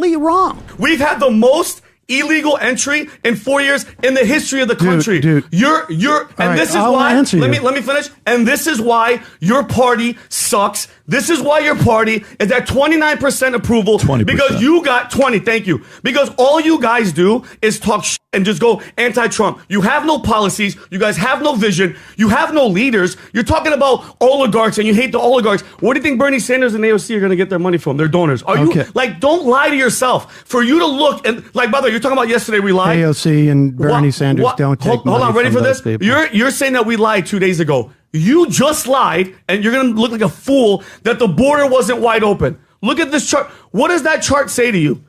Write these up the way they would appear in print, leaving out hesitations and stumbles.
completely wrong. We've had the most illegal entry in 4 years in the history of the country. Dude. You're and right, this is I'll why answer you. let me finish. And this is why your party sucks. This is why your party is at 29% approval. 20%. Because you got 20. Thank you. Because all you guys do is talk shit and just go anti-Trump. You have no policies. You guys have no vision. You have no leaders. You're talking about oligarchs and you hate the oligarchs. Where do you think Bernie Sanders and AOC are going to get their money from? Their donors. Are you don't lie to yourself. For you to look and brother, you're talking about yesterday we lied. AOC and Bernie Sanders don't take money. Hold on, ready from for those this? people. You're saying that we lied 2 days ago. You just lied, and you're going to look like a fool that the border wasn't wide open. Look at this chart. What does that chart say to you?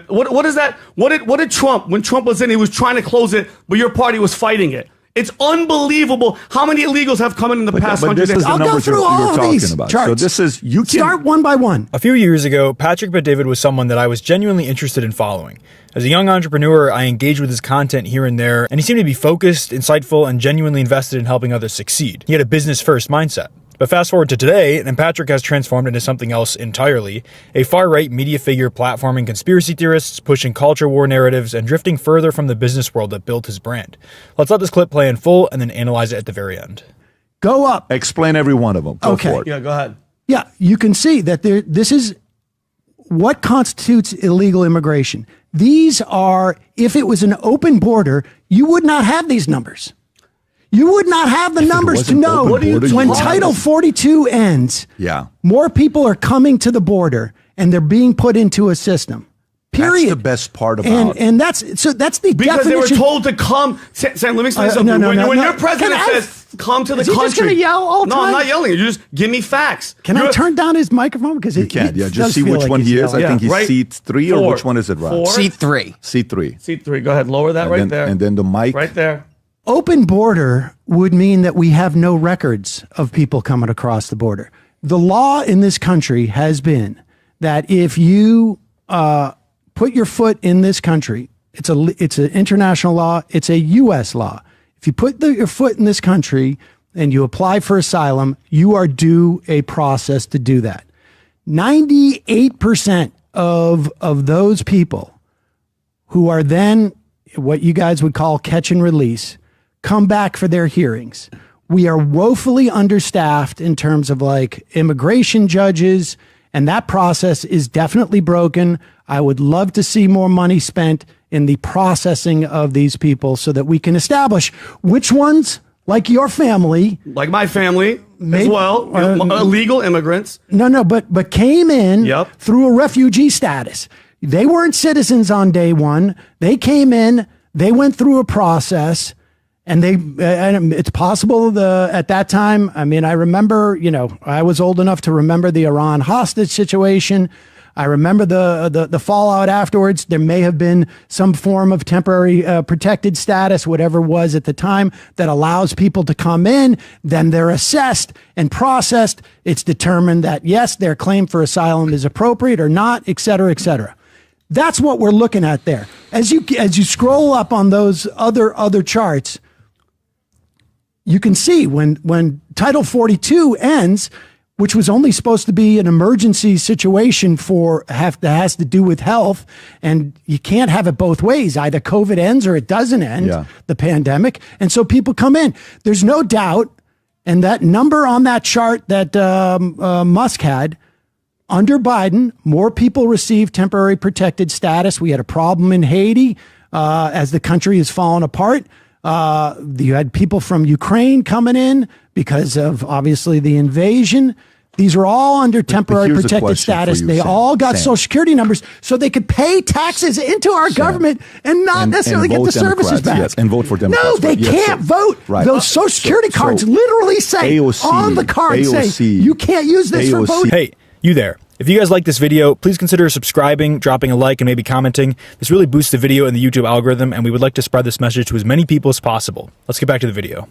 What is that? What did Trump, when Trump was in, he was trying to close it, but your party was fighting it. It's unbelievable how many illegals have come in the past 100 days. I'll go through all of these charts. So this is, you can start one by one. A few years ago, Patrick Bet-David was someone that I was genuinely interested in following. As a young entrepreneur, I engaged with his content here and there, and he seemed to be focused, insightful, and genuinely invested in helping others succeed. He had a business-first mindset. But fast forward to today, and Patrick has transformed into something else entirely, a far-right media figure platforming conspiracy theorists, pushing culture war narratives, and drifting further from the business world that built his brand. Let's let this clip play in full and then analyze it at the very end. Go up. explain every one of them. Go for it. Yeah, go ahead. Yeah, you can see that this is what constitutes illegal immigration. These are, if it was an open border, you would not have these numbers. You would not have the numbers to know when Title 42 ends. Yeah. More people are coming to the border and they're being put into a system. Period. That's the best part about and that's the because definition. they were told to come. Sam, let me say something. When your president says come to the country, just going to yell all the time? No, I'm not yelling. You just give me facts. Can I turn down his microphone because you can't? Yeah, just see which one he is. I think he's seat 3 or which one is it, Rob? Seat 3. Seat 3. Seat 3. Go ahead, lower that right there. And then the mic right there. Open border would mean that we have no records of people coming across the border. The law in this country has been that if you put your foot in this country, it's an international law, it's a U.S. law. If you put your foot in this country and you apply for asylum, you are due a process to do that. 98% of those people who are then what you guys would call catch and release come back for their hearings. We are woefully understaffed in terms of like immigration judges, and that process is definitely broken. I would love to see more money spent in the processing of these people so that we can establish which ones, like your family, like my family as well, illegal immigrants. No, but came in through a refugee status. They weren't citizens on day one. They came in, they went through a process. And it's possible at that time, I mean, I remember, I was old enough to remember the Iran hostage situation. I remember the fallout afterwards. There may have been some form of temporary protected status, whatever it was at the time, that allows people to come in. Then they're assessed and processed. It's determined that, yes, their claim for asylum is appropriate or not, et cetera, et cetera. That's what we're looking at there. As you scroll up on those other charts, you can see when Title 42 ends, which was only supposed to be an emergency situation that has to do with health, and you can't have it both ways. Either COVID ends or it doesn't end, the pandemic. And so people come in. There's no doubt, and that number on that chart that Musk had, under Biden, more people received temporary protected status. We had a problem in Haiti as the country has fallen apart. You had people from Ukraine coming in because of obviously the invasion. These are all under temporary protected status. They all got Social Security numbers so they could pay taxes into our government and not necessarily get the services back. Yes, and vote for Democrats. No, they can't vote. Right. Those Social Security cards literally say on the card, say you can't use this for voting. Hey, you there. If you guys like this video, please consider subscribing, dropping a like, and maybe commenting. This really boosts the video in the YouTube algorithm, and we would like to spread this message to as many people as possible. Let's get back to the video.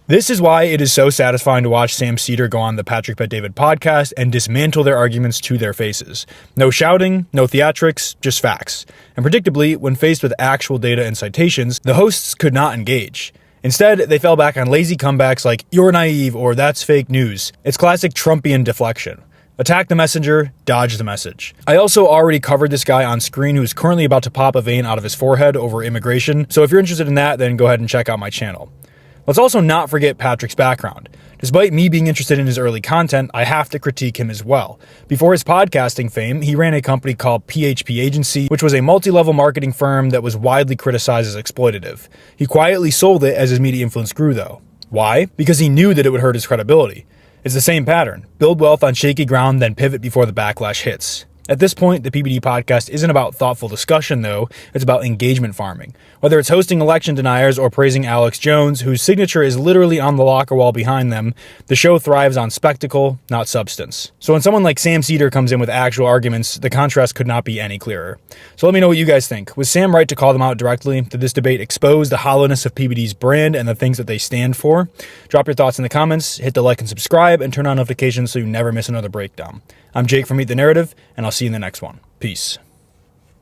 This is why it is so satisfying to watch Sam Seder go on the Patrick Bet-David podcast and dismantle their arguments to their faces. No shouting, no theatrics, just facts. And predictably, when faced with actual data and citations, the hosts could not engage. Instead, they fell back on lazy comebacks like, "You're naive," or "That's fake news." It's classic Trumpian deflection. Attack the messenger, dodge the message. I also already covered this guy on screen who's currently about to pop a vein out of his forehead over immigration, so if you're interested in that, then go ahead and check out my channel. Let's also not forget Patrick's background. Despite me being interested in his early content, I have to critique him as well. Before his podcasting fame, he ran a company called PHP Agency, which was a multi-level marketing firm that was widely criticized as exploitative. He quietly sold it as his media influence grew though. Why? Because he knew that it would hurt his credibility. It's the same pattern. Build wealth on shaky ground, then pivot before the backlash hits. At this point, the PBD podcast isn't about thoughtful discussion, though. It's about engagement farming. Whether it's hosting election deniers or praising Alex Jones, whose signature is literally on the locker wall behind them, the show thrives on spectacle, not substance. So when someone like Sam Seder comes in with actual arguments, the contrast could not be any clearer. So let me know what you guys think. Was Sam right to call them out directly? Did this debate expose the hollowness of PBD's brand and the things that they stand for? Drop your thoughts in the comments, hit the like and subscribe, and turn on notifications so you never miss another breakdown. I'm Jake from Meet the Narrative, and I'll see you in the next one. Peace.